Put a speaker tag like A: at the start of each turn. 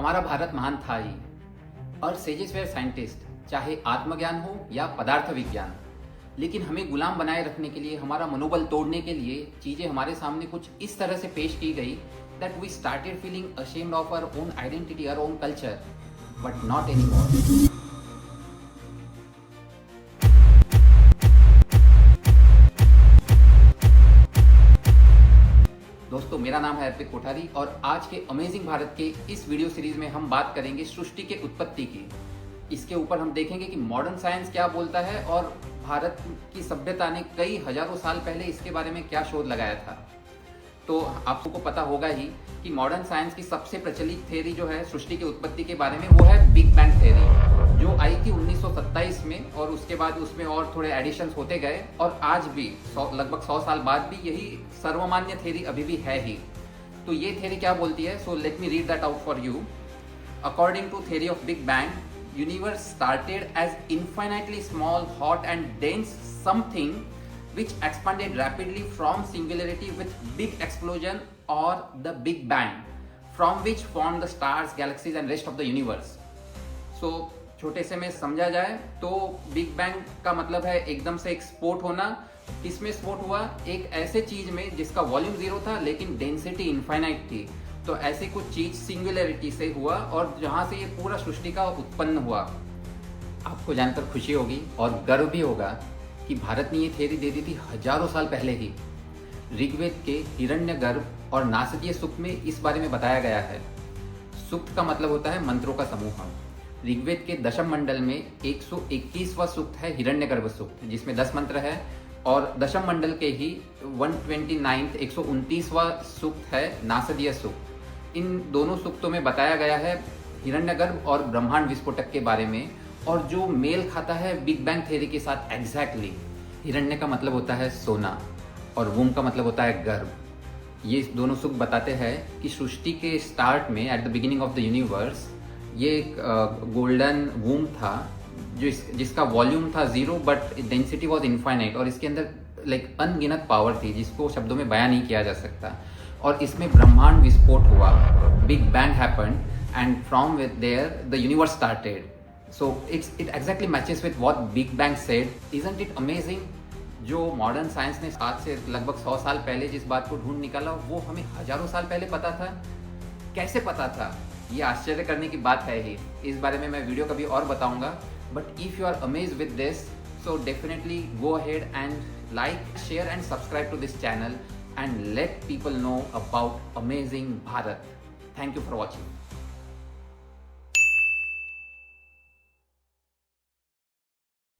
A: हमारा भारत महान था ही और सेजेस वेयर साइंटिस्ट, चाहे आत्मज्ञान हो या पदार्थ विज्ञान। लेकिन हमें गुलाम बनाए रखने के लिए, हमारा मनोबल तोड़ने के लिए चीजें हमारे सामने कुछ इस तरह से पेश की गई that we started feeling ashamed of our own identity, our own culture, but not anymore. दोस्तों, मेरा नाम है अर्पित कोठारी और आज के अमेजिंग भारत के इस वीडियो सीरीज में हम बात करेंगे सृष्टि के उत्पत्ति की। इसके ऊपर हम देखेंगे कि मॉडर्न साइंस क्या बोलता है और भारत की सभ्यता ने कई हजारों साल पहले इसके बारे में क्या शोध लगाया था। तो आप सबको पता होगा ही कि मॉडर्न साइंस की सबसे प्रचलित थ्योरी जो है सृष्टि के उत्पत्ति के बारे में, वो है बिग बैंग थ्योरी, जो आई थी 1927 में और उसके बाद उसमें और थोड़े एडिशंस होते गए और आज भी लगभग 100 साल बाद भी यही सर्वमान्य थ्योरी अभी भी है ही। तो ये थ्योरी क्या बोलती है? So let me read that out for you. According to theory of big bang, universe started as infinitely small, hot and dense something which expanded rapidly from singularity with big explosion or the Big Bang, from which formed the stars, galaxies and rest of the universe. So छोटे से में समझा जाए तो big bang का मतलब है एकदम से एक्सपोर्ट होना। इसमें स्पोर्ट हुआ एक ऐसे चीज में जिसका वॉल्यूम 0 था लेकिन डेंसिटी इनफाइनाइट थी। तो ऐसी कुछ चीज सिंगुलरिटी से हुआ और जहां से ये पूरा सृष्टि का उत्पन्न हुआ। आपको जानकर खुशी होगी और गर्व भी होगा कि भारत ने ये थ्योरी दे दी थी हजारों साल पहले ही। ऋग्वेद के हिरण्यगर्भ और नासदीय सूक्त में इस बारे में बताया गया है। सूक्त का मतलब होता है मंत्रों का समूह। ऋग्वेद के दशम मंडल में 121वां सूक्त है हिरण्यगर्भ सूक्त, जिसमें 10 मंत्र है, और दशम मंडल के ही 129वां सूक्त है नासदीय सूक्त। इन दोनों सूक्तों में बताया गया है हिरण्यगर्भ और ब्रह्मांड विस्फोटक के बारे में, और जो मेल खाता है बिग बैंग थ्योरी के साथ एग्जैक्टली। हिरण्य का मतलब होता है सोना और वूम का मतलब होता है गर्भ। ये दोनों सूक्त बताते हैं कि सृष्टि के स्टार्ट में, at the beginning of the universe, ये एक गोल्डन वूम था जिसका वॉल्यूम था 0 बट डेंसिटी वॉज इनफाइनाइट, और इसके अंदर लाइक अनगिनत पावर थी जिसको शब्दों में बयान नहीं किया जा सकता। और इसमें ब्रह्मांड विस्फोट हुआ, big bang happened and from there the universe started. So it exactly matches with what big bang said. Isn't it amazing? जो मॉडर्न साइंस ने आज से लगभग 100 साल पहले जिस बात को ढूंढ निकाला, वो हमें हजारों साल पहले पता था। कैसे पता था? ये आश्चर्य करने की बात है ही। इस बारे में मैं वीडियो कभी और बताऊंगा। But if you are amazed with this, so definitely go ahead and like, share and subscribe to this channel and let people know about amazing Bharat. Thank you for watching.